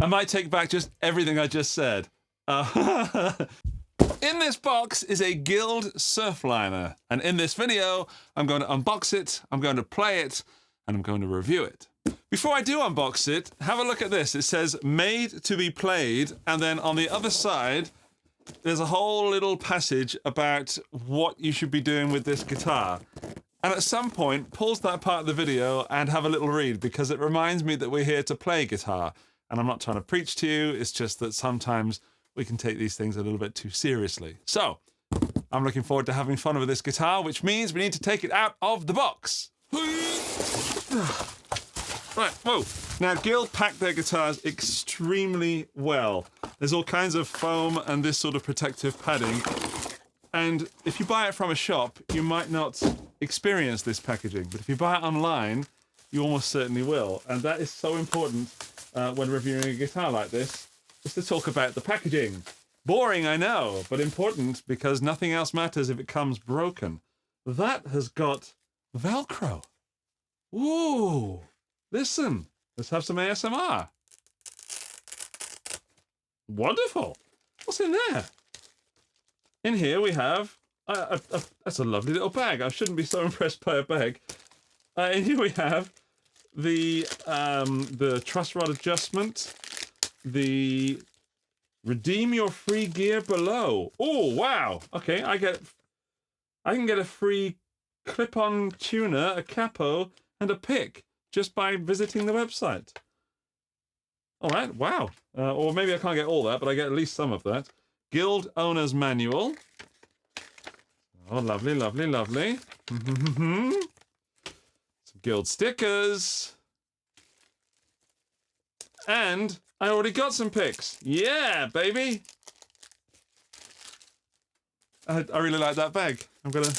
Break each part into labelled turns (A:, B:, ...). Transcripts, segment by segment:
A: I might take back just everything I just said. In this box is a Guild Surfliner, and in this video, I'm going to unbox it, I'm going to play it, and I'm going to review it. Before I do unbox it, have a look at this. It says, made to be played, and then on the other side, there's a whole little passage about what you should be doing with this guitar. And at some point, pause that part of the video and have a little read, because it reminds me that we're here to play guitar. And I'm not trying to preach to you, it's just that sometimes we can take these things a little bit too seriously. So, I'm looking forward to having fun with this guitar, which means we need to take it out of the box. Right, whoa. Now, Guild pack their guitars extremely well. There's all kinds of foam and this sort of protective padding. And if you buy it from a shop, you might not experience this packaging. But if you buy it online, you almost certainly will. And that is so important when reviewing a guitar like this, is to talk about the packaging. Boring, I know, but important because nothing else matters if it comes broken. That has got Velcro. Ooh, listen, let's have some ASMR. Wonderful. What's in there? In here we have, that's a lovely little bag. I shouldn't be so impressed by a bag. In here we have the truss rod adjustment, the redeem your free gear below. Oh, wow. Okay, I can get a free clip-on tuner, a capo, and a pick just by visiting the website. All right, wow. Or maybe I can't get all that, but I get at least some of that. Guild Owner's Manual. Oh, lovely, lovely, lovely. Some Guild stickers. And I already got some picks. Yeah, baby. I really like that bag. I'm gonna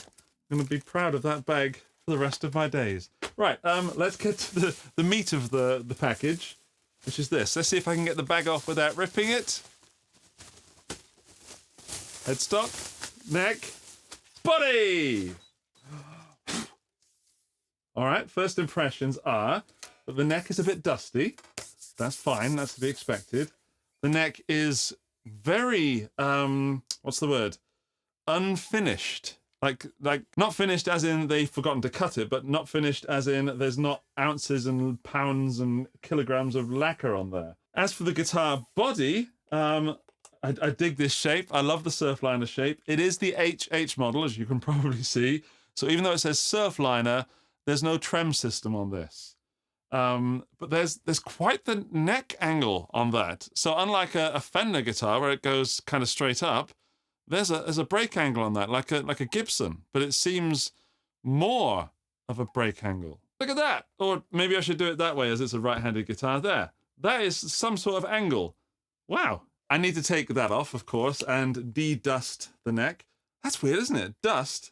A: be proud of that bag for the rest of my days. Right, let's get to the meat of the package, which is this. Let's see if I can get the bag off without ripping it. Headstock, neck, body! Alright, first impressions are that the neck is a bit dusty. That's fine, that's to be expected. The neck is very, what's the word? Unfinished. Like not finished as in they've forgotten to cut it, but not finished as in there's not ounces and pounds and kilograms of lacquer on there. As for the guitar body, I dig this shape. I love the Surfliner shape. It is the HH model, as you can probably see. So even though it says Surfliner, there's no trem system on this. But there's quite the neck angle on that. So unlike a Fender guitar where it goes kind of straight up, there's a break angle on that, like a Gibson, but it seems more of a break angle. Look at that! Or maybe I should do it that way, as it's a right-handed guitar there. That is some sort of angle. Wow. I need to take that off, of course, and de-dust the neck. That's weird, isn't it? Dust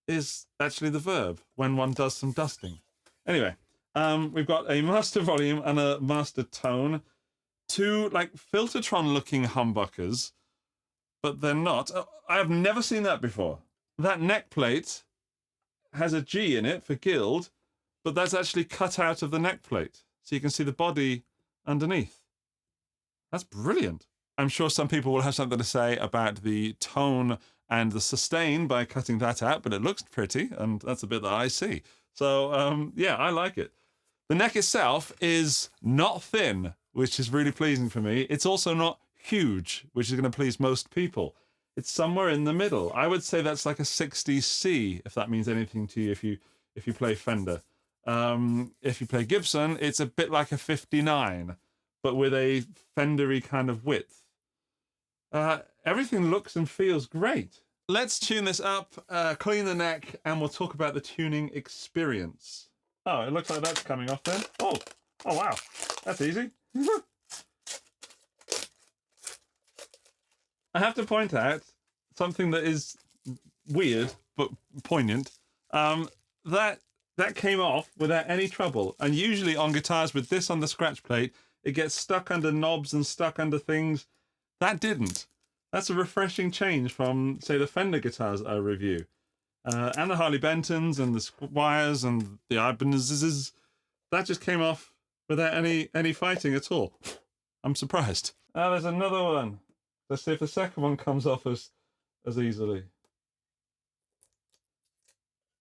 A: is actually the verb when one does some dusting. Anyway, we've got a master volume and a master tone. Two, like, Filtertron-looking humbuckers, but they're not. I have never seen that before. That neck plate has a G in it for Guild, but that's actually cut out of the neck plate, so you can see the body underneath. That's brilliant. I'm sure some people will have something to say about the tone and the sustain by cutting that out, but it looks pretty, and that's the bit that I see. So, yeah, I like it. The neck itself is not thin, which is really pleasing for me. It's also not huge, which is going to please most people. It's somewhere in the middle. I would say that's like a 60C, if that means anything to you if you play Fender. If you play Gibson, it's a bit like a 59, but with a Fendery kind of width. Everything looks and feels great. Let's tune this up, clean the neck, and we'll talk about the tuning experience. Oh, it looks like that's coming off then. Oh wow, that's easy. I have to point out something that is weird but poignant. That came off without any trouble, and usually on guitars with this on the scratch plate, it gets stuck under knobs and stuck under things. That didn't. That's a refreshing change from, say, the Fender guitars I review. And the Harley Bentons and the Squiers and the Ibanez's. That just came off without any fighting at all. I'm surprised. Ah, there's another one. Let's see if the second one comes off as easily.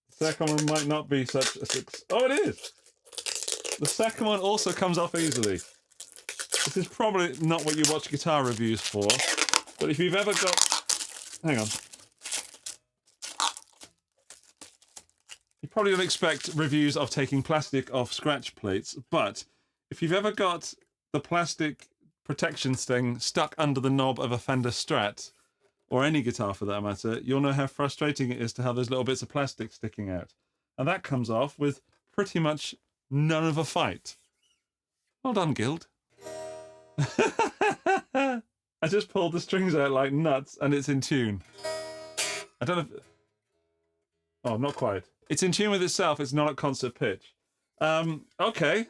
A: The second one might not be such a success. Oh, it is! The second one also comes off easily. This is probably not what you watch guitar reviews for, but if you've ever got... Hang on. You probably don't expect reviews of taking plastic off scratch plates, but if you've ever got the plastic protection thing stuck under the knob of a Fender Strat, or any guitar for that matter, you'll know how frustrating it is to have those little bits of plastic sticking out. And that comes off with pretty much none of a fight. Well done, Guild. I just pulled the strings out like nuts and it's in tune. I don't know if... Oh, not quite. It's in tune with itself, it's not at concert pitch. Okay.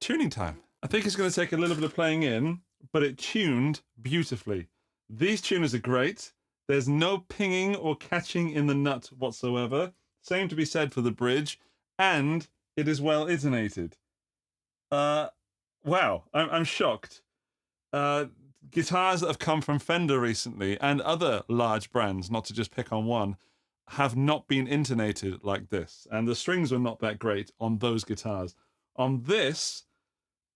A: Tuning time. I think it's going to take a little bit of playing in, but it tuned beautifully. These tuners are great. There's no pinging or catching in the nut whatsoever. Same to be said for the bridge. And it is well intonated. Wow, I'm shocked. Guitars that have come from Fender recently and other large brands, not to just pick on one, have not been intonated like this. And the strings were not that great on those guitars. On this,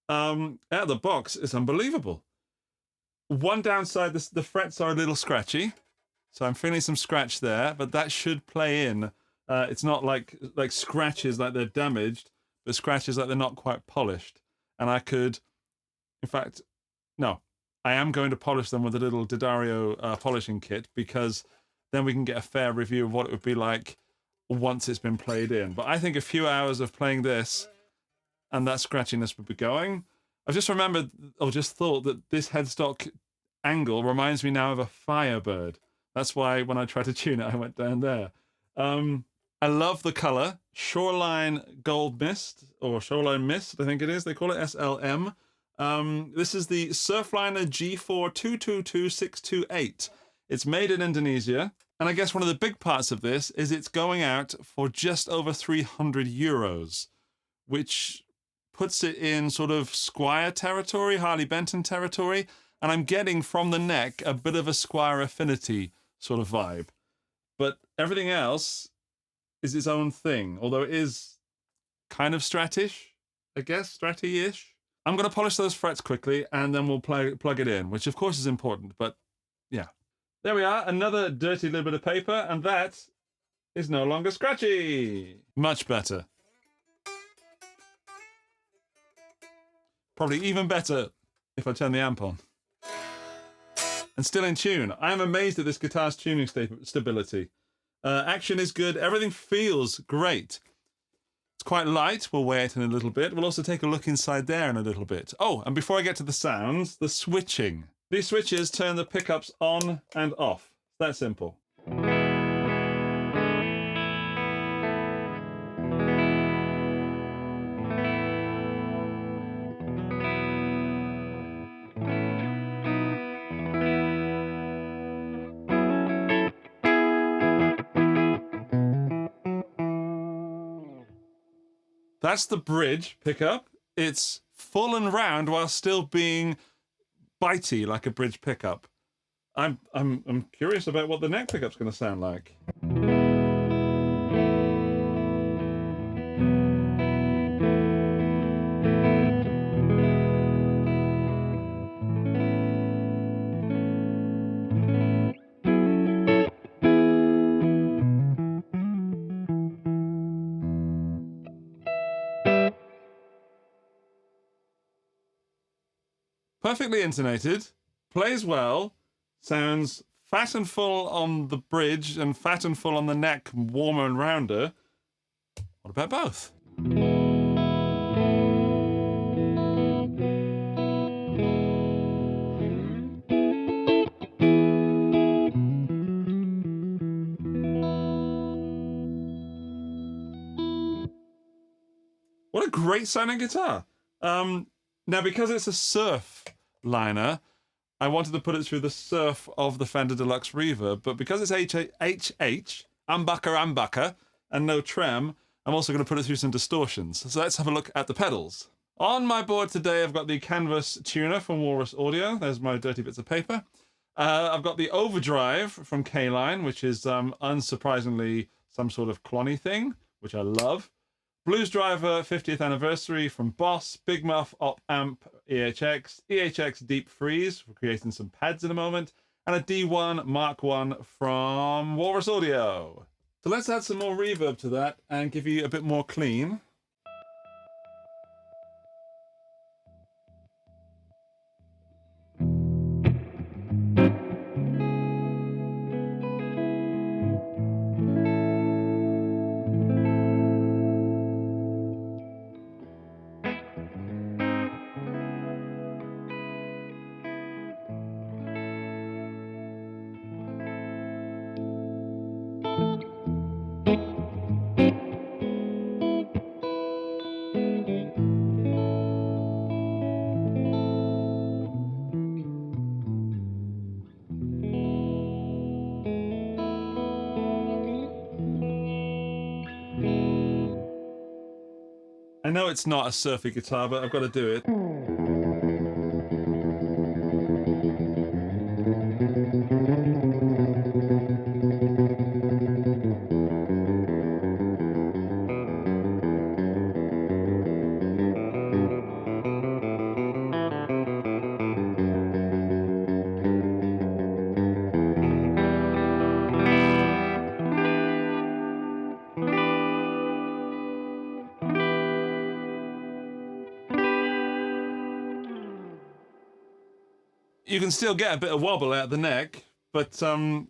A: out of the box, it's unbelievable. One downside, the frets are a little scratchy. So I'm feeling some scratch there, but that should play in. It's not like scratches like they're damaged, but scratches like they're not quite polished. And I could, in fact, no, I am going to polish them with a little D'Addario polishing kit, because then we can get a fair review of what it would be like once it's been played in. But I think a few hours of playing this and that scratchiness would be going. I've just remembered, or just thought, that this headstock angle reminds me now of a Firebird. That's why when I tried to tune it, I went down there. I love the color. Shoreline Gold Mist, or Shoreline Mist, I think it is. They call it SLM. This is the Surfliner G4 222628. It's made in Indonesia. And I guess one of the big parts of this is it's going out for just over €300, which puts it in sort of Squier territory, Harley Benton territory. And I'm getting from the neck a bit of a Squier Affinity sort of vibe. But everything else is its own thing, although it is kind of Stratish, I guess, Stratty-ish. I'm going to polish those frets quickly, and then we'll plug it in, which of course is important, but yeah. There we are, another dirty little bit of paper, and that is no longer scratchy. Much better. Probably even better if I turn the amp on. And still in tune. I am amazed at this guitar's tuning stability. Action is good. Everything feels great. It's quite light. We'll weigh it in a little bit. We'll also take a look inside there in a little bit. Oh, and before I get to the sounds, the switching. These switches turn the pickups on and off. It's that simple. That's the bridge pickup. It's full and round while still being bitey like a bridge pickup. I'm curious about what the neck pickup's going to sound like. Perfectly intonated, plays well, sounds fat and full on the bridge and fat and full on the neck, warmer and rounder. What about both? What a great sounding guitar. Now, because it's a surf liner, I wanted to put it through the surf of the Fender Deluxe Reverb, but because it's HH, humbucker, and no trem, I'm also going to put it through some distortions. So let's have a look at the pedals. On my board today, I've got the Canvas tuner from Walrus Audio. There's my dirty bits of paper. I've got the Overdrive from K-Line, which is unsurprisingly some sort of clonny thing, which I love. Blues Driver 50th anniversary from Boss, Big Muff Op Amp EHX Deep Freeze for creating some pads in a moment, and a D1 Mark 1 from Walrus Audio. So let's add some more reverb to that and give you a bit more clean. I know it's not a surfy guitar, but I've got to do it. You can still get a bit of wobble out of the neck, but I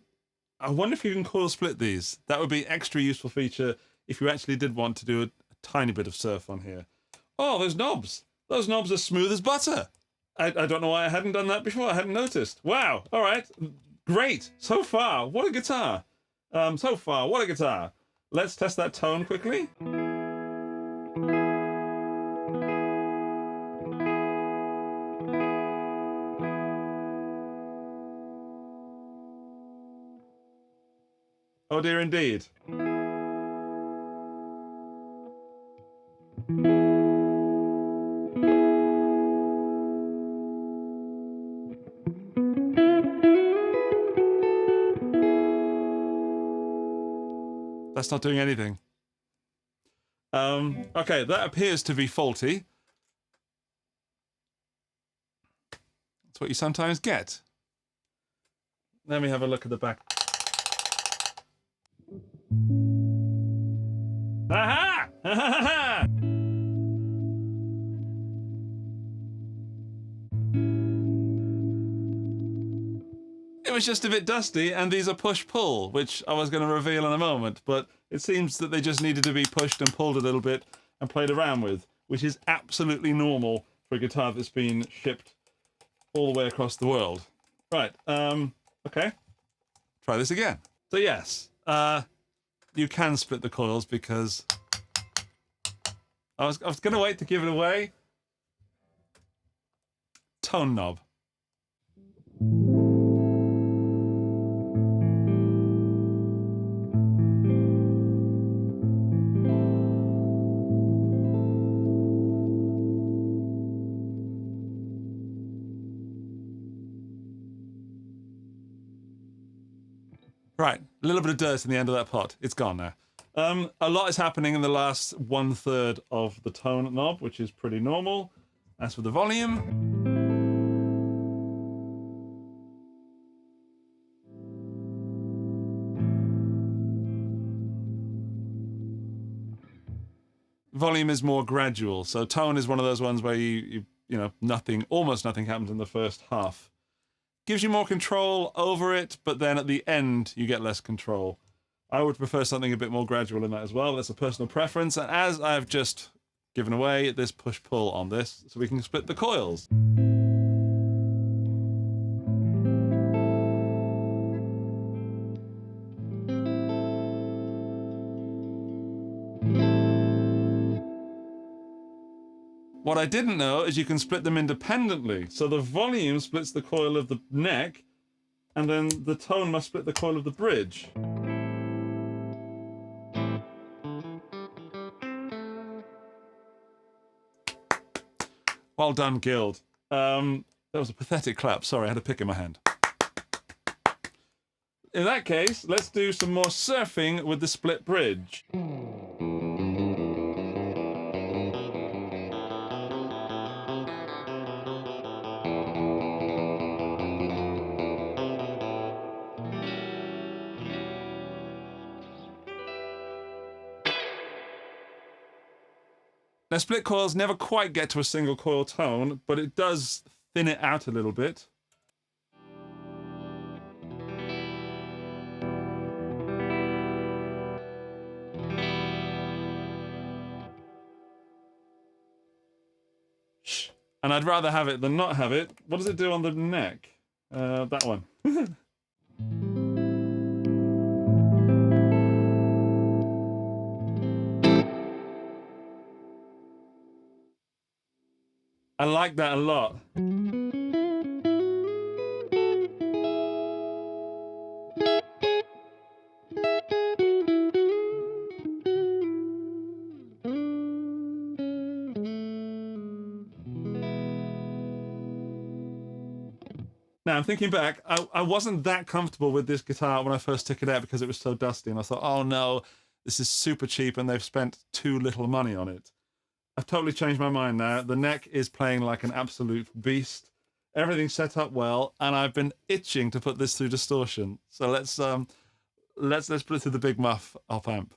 A: wonder if you can coil split these. That would be an extra useful feature if you actually did want to do a tiny bit of surf on here. Oh, those knobs. Those knobs are smooth as butter. I don't know why I hadn't done that before. I hadn't noticed. Wow. All right. Great. So far, what a guitar. So far, what a guitar. Let's test that tone quickly. Oh dear, indeed. That's not doing anything. Okay, that appears to be faulty. That's what you sometimes get. Let me have a look at the back. Aha! Ha ha ha! It was just a bit dusty, and these are push-pull, which I was going to reveal in a moment, but it seems that they just needed to be pushed and pulled a little bit and played around with, which is absolutely normal for a guitar that's been shipped all the way across the world. Right, okay. Try this again. So yes, you can split the coils because I was going to wait to give it away. Tone knob. Right, a little bit of dirt in the end of that pot. It's gone now. A lot is happening in the last 1/3 of the tone knob, which is pretty normal. As for the volume, volume is more gradual. So tone is one of those ones where you know, almost nothing happens in the first half. Gives you more control over it, but then at the end you get less control. I would prefer something a bit more gradual in that as well. That's a personal preference. And as I've just given away, this push-pull on this, so we can split the coils. What I didn't know is you can split them independently. So the volume splits the coil of the neck, and then the tone must split the coil of the bridge. Well done, Guild. That was a pathetic clap. Sorry, I had a pick in my hand. In that case, let's do some more surfing with the split bridge. Now, split coils never quite get to a single coil tone, but it does thin it out a little bit. And I'd rather have it than not have it. What does it do on the neck? That one. I like that a lot. Now, I'm thinking back, I wasn't that comfortable with this guitar when I first took it out because it was so dusty, and I thought, oh no, this is super cheap and they've spent too little money on it. I've totally changed my mind now. The neck is playing like an absolute beast. Everything's set up well, and I've been itching to put this through distortion. So let's put it through the big muff op amp.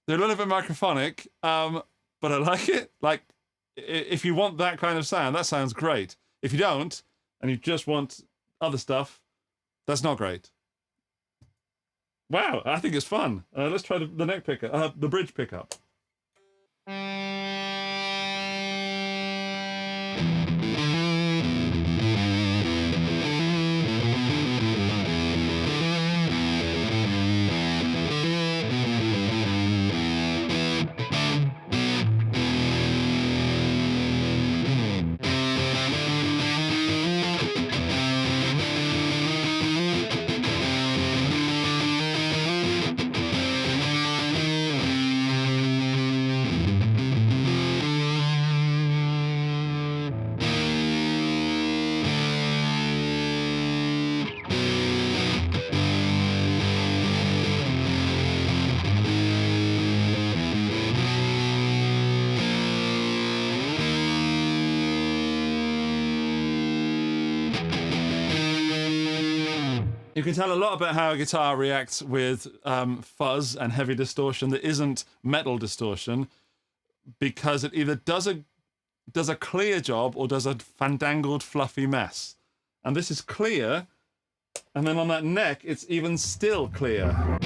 A: They're a little bit microphonic, but I like it. Like, if you want that kind of sound, that sounds great. If you don't, and you just want other stuff, that's not great. Wow, I think it's fun. Let's try the neck pickup, the bridge pickup. You can tell a lot about how a guitar reacts with fuzz and heavy distortion that isn't metal distortion, because it either does a clear job or does a fandangled, fluffy mess. And this is clear, and then on that neck, it's even still clear.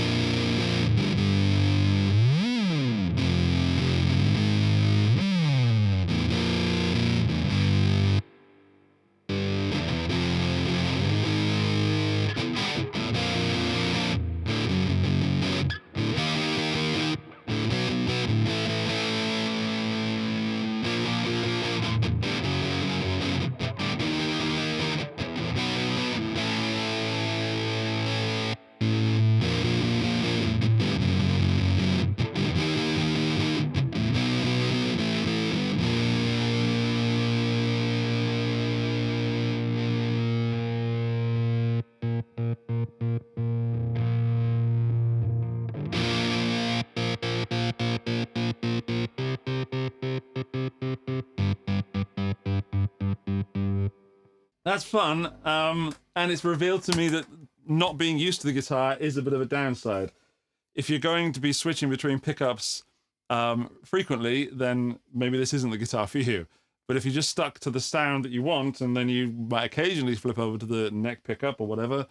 A: That's fun, and it's revealed to me that not being used to the guitar is a bit of a downside. If you're going to be switching between pickups frequently, then maybe this isn't the guitar for you. But if you're just stuck to the sound that you want, and then you might occasionally flip over to the neck pickup or whatever,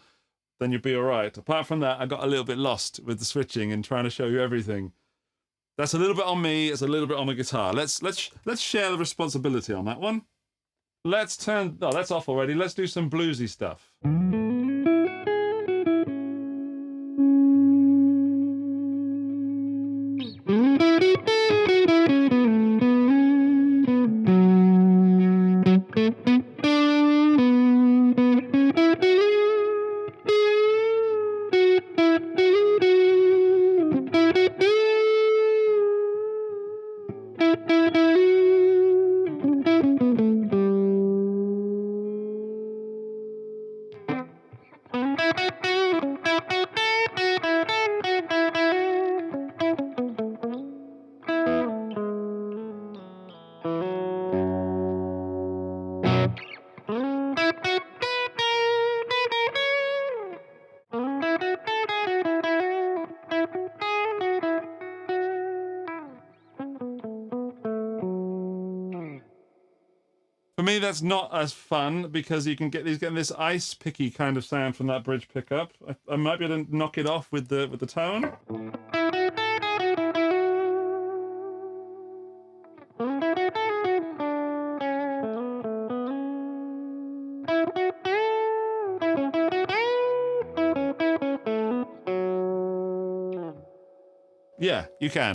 A: then you'll be all right. Apart from that, I got a little bit lost with the switching and trying to show you everything. That's a little bit on me. It's a little bit on the guitar. Let's share the responsibility on that one. Let's turn... Oh, that's off already. Let's do some bluesy stuff. For me, that's not as fun because you can get getting this ice picky kind of sound from that bridge pickup. I might be able to knock it off with the tone. Yeah, you can.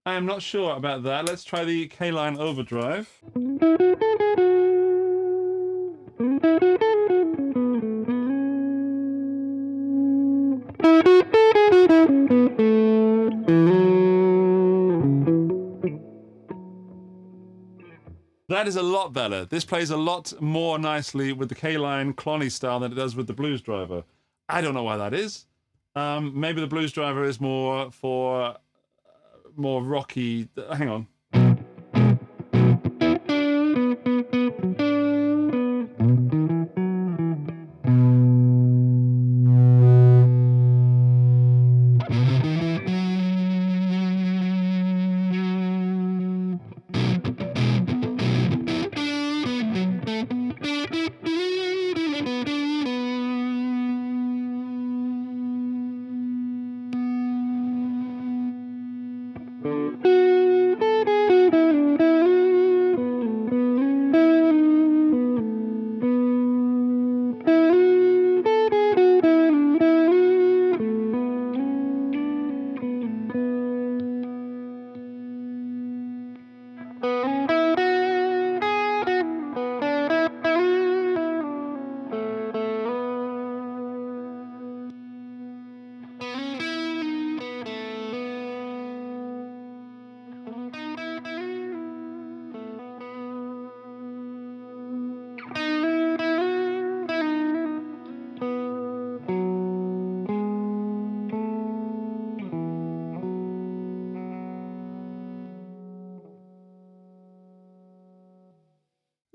A: I am not sure about that. Let's try the K-line overdrive. That is a lot better. This plays a lot more nicely with the K-line clonny style than it does with the blues driver. I don't know why that is. Maybe the blues driver is more for more rocky. Hang on.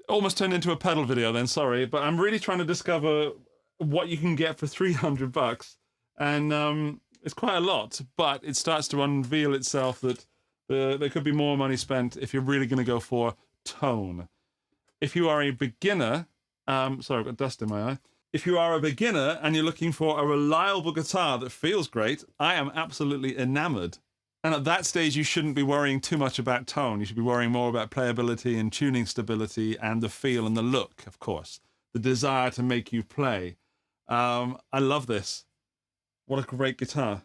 A: Almost turned into a pedal video then, sorry, but I'm really trying to discover what you can get for $300, and it's quite a lot, but it starts to unveil itself that there could be more money spent if you're really going to go for tone. If you are a beginner, sorry, I've got dust in my eye. If you are a beginner and you're looking for a reliable guitar that feels great, I am absolutely enamored. And at that stage, you shouldn't be worrying too much about tone. You should be worrying more about playability and tuning stability and the feel and the look, of course. The desire to make you play. I love this. What a great guitar.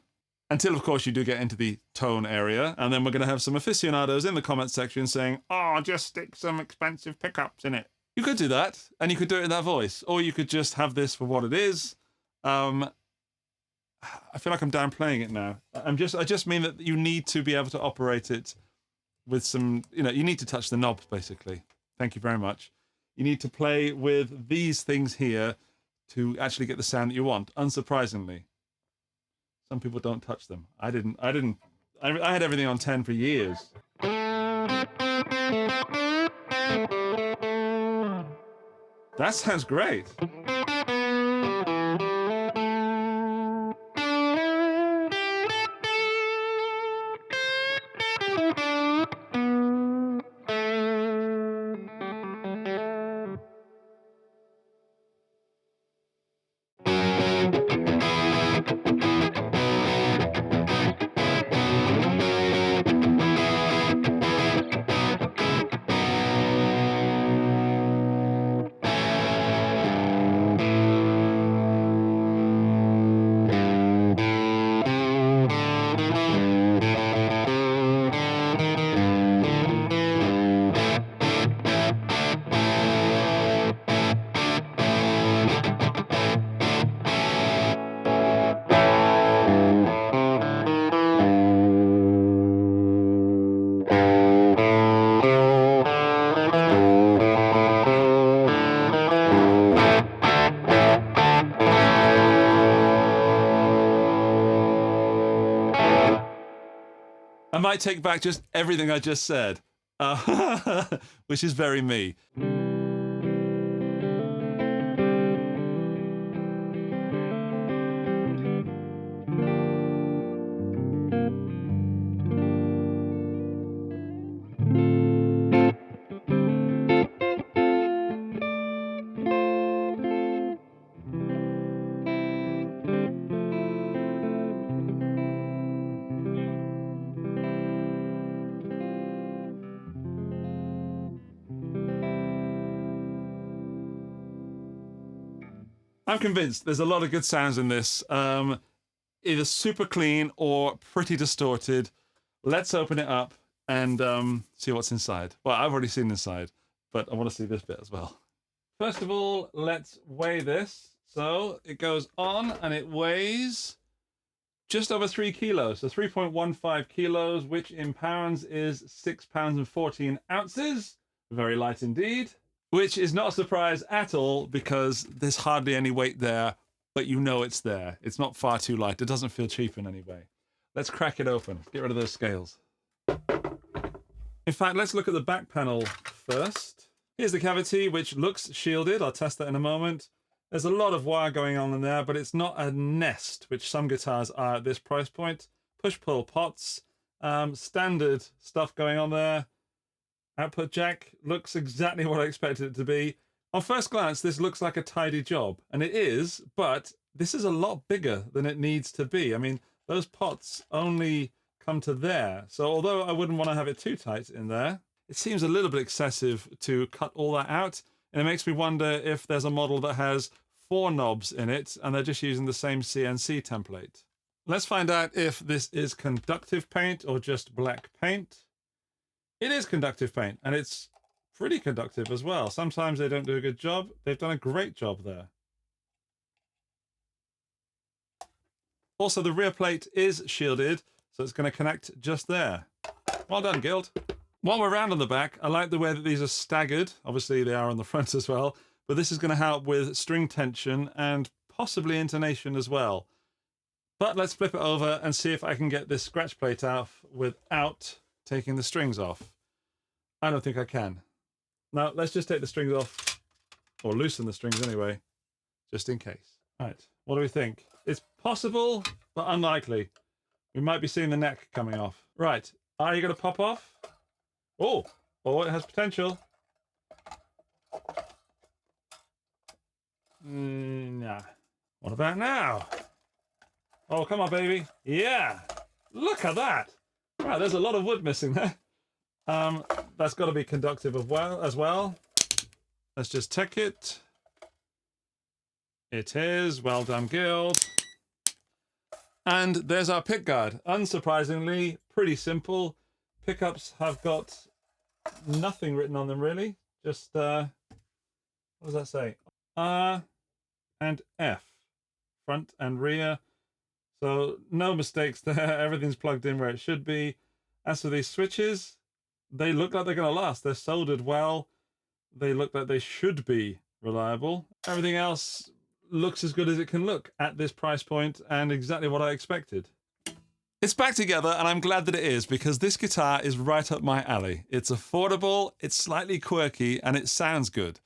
A: Until, of course, you do get into the tone area. And then we're going to have some aficionados in the comment section saying, oh, just stick some expensive pickups in it. You could do that, and you could do it in that voice. Or you could just have this for what it is. I feel like I'm downplaying it now. I just mean that you need to be able to operate it with some, you know, you need to touch the knobs, basically. Thank you very much. You need to play with these things here to actually get the sound that you want, unsurprisingly. Some people don't touch them. I didn't. I had everything on 10 for years. That sounds great. I might take back just everything I just said, which is very me. I'm convinced there's a lot of good sounds in this, either super clean or pretty distorted. Let's open it up and see what's inside. Well, I've already seen inside, but I want to see this bit as well. First of all, let's weigh this. So it goes on and it weighs just over 3 kilos. So 3.15 kilos, which in pounds is 6 pounds and 14 ounces. Very light indeed. Which is not a surprise at all because there's hardly any weight there, but you know it's there. It's not far too light. It doesn't feel cheap in any way. Let's crack it open. Get rid of those scales. In fact, let's look at the back panel first. Here's the cavity, which looks shielded. I'll test that in a moment. There's a lot of wire going on in there, but it's not a nest, which some guitars are at this price point. Push-pull pots, standard stuff going on there. Output jack looks exactly what I expected it to be. On first glance, this looks like a tidy job, and it is, but this is a lot bigger than it needs to be. I mean, those pots only come to there. So although I wouldn't want to have it too tight in there, it seems a little bit excessive to cut all that out. And it makes me wonder if there's a model that has 4 knobs in it, and they're just using the same CNC template. Let's find out if this is conductive paint or just black paint. It is conductive paint, and it's pretty conductive as well. Sometimes they don't do a good job. They've done a great job there. Also, the rear plate is shielded, so it's going to connect just there. Well done, Guild. While we're around on the back, I like the way that these are staggered. Obviously, they are on the front as well, but this is going to help with string tension and possibly intonation as well. But let's flip it over and see if I can get this scratch plate off without taking the strings off. I don't think I can. Now, let's just take the strings off, or loosen the strings anyway, just in case. Right, what do we think? It's possible, but unlikely. We might be seeing the neck coming off. Right, are you going to pop off? Oh, it has potential. Nah. What about now? Oh, come on, baby. Yeah, look at that. Right, there's a lot of wood missing there. That's got to be conductive as well. Let's just check it. It is. Well done, Guild. And there's our pick guard. Unsurprisingly, pretty simple. Pickups have got nothing written on them, really. Just, what does that say? R and F. Front and rear. So no mistakes there. Everything's plugged in where it should be. As for these switches, they look like they're going to last. They're soldered well. They look like they should be reliable. Everything else looks as good as it can look at this price point, and exactly what I expected. It's back together, and I'm glad that it is, because this guitar is right up my alley. It's affordable, it's slightly quirky, and it sounds good.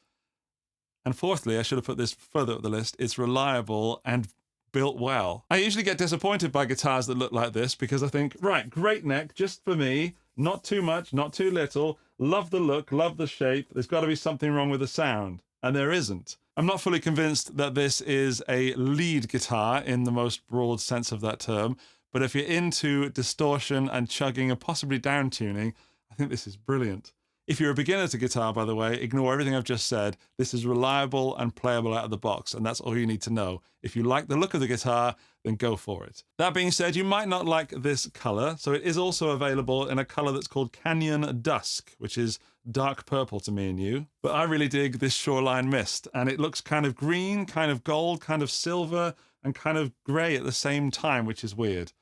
A: And fourthly, I should have put this further up the list, it's reliable and built well. I usually get disappointed by guitars that look like this because I think, right, great neck, just for me, not too much, not too little, love the look, love the shape, there's got to be something wrong with the sound. And there isn't. I'm not fully convinced that this is a lead guitar in the most broad sense of that term, but if you're into distortion and chugging and possibly down tuning, I think this is brilliant. If you're a beginner to guitar, by the way, ignore everything I've just said. This is reliable and playable out of the box, and that's all you need to know. If you like the look of the guitar, then go for it. That being said, you might not like this color, so it is also available in a color that's called Canyon Dusk, which is dark purple to me and you. But I really dig this Shoreline Mist, and it looks kind of green, kind of gold, kind of silver, and kind of gray at the same time, which is weird.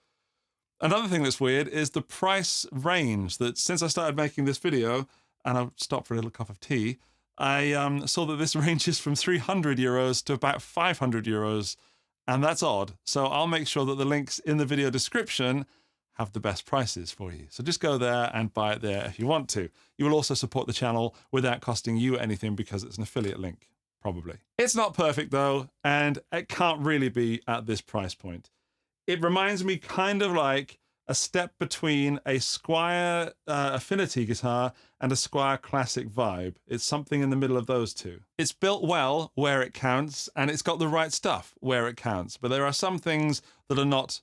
A: Another thing that's weird is the price range that since I started making this video, and I'll stop for a little cup of tea, I saw that this ranges from 300 euros to about 500 euros, and that's odd. So I'll make sure that the links in the video description have the best prices for you. So just go there and buy it there if you want to. You will also support the channel without costing you anything because it's an affiliate link, probably. It's not perfect though, and it can't really be at this price point. It reminds me kind of like a step between a Squier Affinity guitar and a Squier Classic Vibe. It's something in the middle of those two. It's built well where it counts, and it's got the right stuff where it counts, but there are some things that are not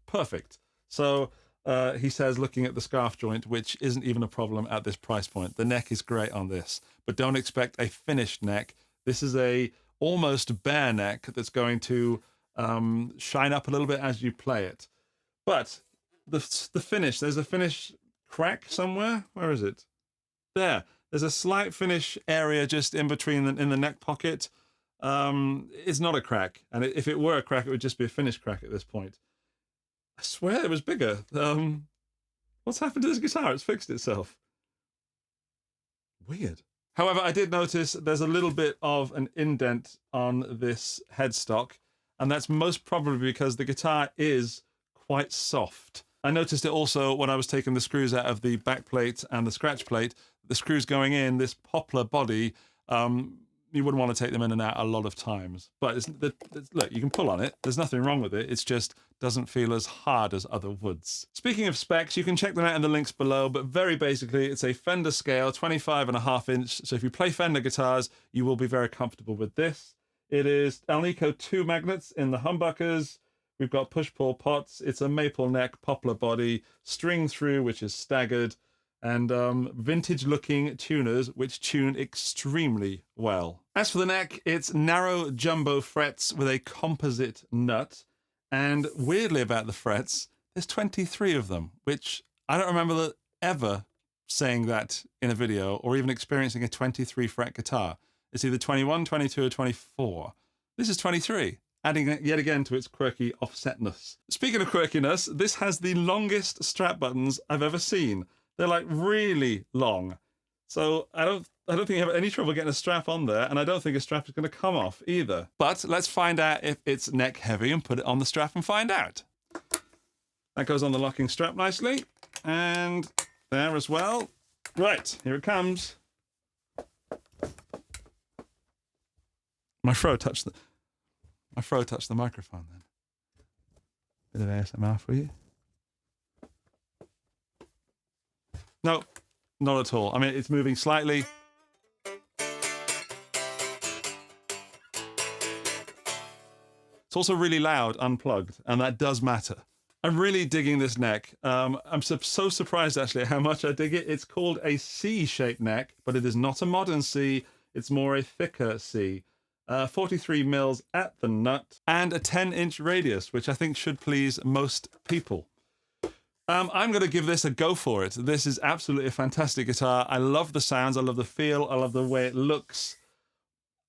A: perfect. So he says, looking at the scarf joint, which isn't even a problem at this price point. The neck is great on this, but don't expect a finished neck. This is a almost bare neck that's going to shine up a little bit as you play it. But the finish, there's a finish crack somewhere. Where is it? There's a slight finish area just in between in the neck pocket. It's not a crack, and if it were a crack, it would just be a finish crack at this point. I swear it was bigger. What's happened to this guitar? It's fixed itself. Weird. However, I did notice there's a little bit of an indent on this headstock, and that's most probably because the guitar is quite soft. I noticed it also when I was taking the screws out of the back plate and the scratch plate. The screws going in, this poplar body, you wouldn't want to take them in and out a lot of times. But look, you can pull on it. There's nothing wrong with it. It's just doesn't feel as hard as other woods. Speaking of specs, you can check them out in the links below, but very basically, it's a Fender scale, 25.5 inch. So if you play Fender guitars, you will be very comfortable with this. It is Alnico II magnets in the humbuckers. We've got push-pull pots. It's a maple neck, poplar body, string through, which is staggered, and vintage-looking tuners, which tune extremely well. As for the neck, it's narrow jumbo frets with a composite nut, and weirdly about the frets, there's 23 of them, which I don't remember ever saying that in a video or even experiencing a 23 fret guitar. It's either 21, 22, or 24. This is 23. Adding it yet again to its quirky offsetness. Speaking of quirkiness, this has the longest strap buttons I've ever seen. They're like really long. So I don't think you have any trouble getting a strap on there, and I don't think a strap is going to come off either. But let's find out if it's neck heavy and put it on the strap and find out. That goes on the locking strap nicely, and there as well. Right, here it comes. My throat touched the microphone then. Bit of ASMR for you. No, not at all. I mean, it's moving slightly. It's also really loud, unplugged, and that does matter. I'm really digging this neck. I'm so surprised actually at how much I dig it. It's called a C-shaped neck, but it is not a modern C. It's more a thicker C. 43 mils at the nut, and a 10-inch radius, which I think should please most people. I'm going to give this a go for it. This is absolutely a fantastic guitar. I love the sounds, I love the feel, I love the way it looks.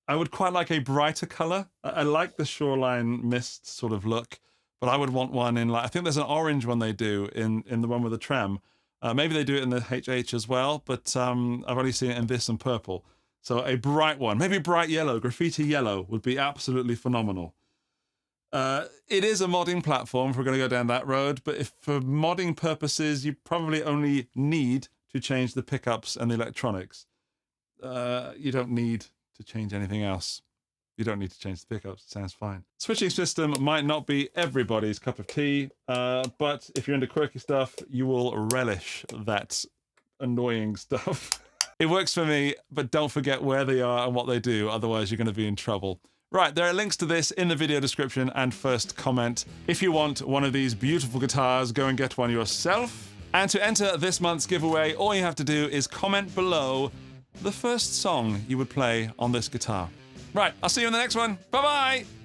A: I would quite like a brighter color. I like the Shoreline Mist sort of look, but I would want one in, like, I think there's an orange one they do in the one with the trem. Maybe they do it in the HH as well, but I've only seen it in this and purple. So a bright one, maybe bright yellow, graffiti yellow would be absolutely phenomenal. It is a modding platform if we're going to go down that road, but if for modding purposes, you probably only need to change the pickups and the electronics. You don't need to change anything else. You don't need to change the pickups. It sounds fine. Switching system might not be everybody's cup of tea, but if you're into quirky stuff, you will relish that annoying stuff. It works for me, but don't forget where they are and what they do, otherwise you're going to be in trouble. Right, there are links to this in the video description and first comment. If you want one of these beautiful guitars, go and get one yourself. And to enter this month's giveaway, all you have to do is comment below the first song you would play on this guitar. Right, I'll see you in the next one. Bye-bye!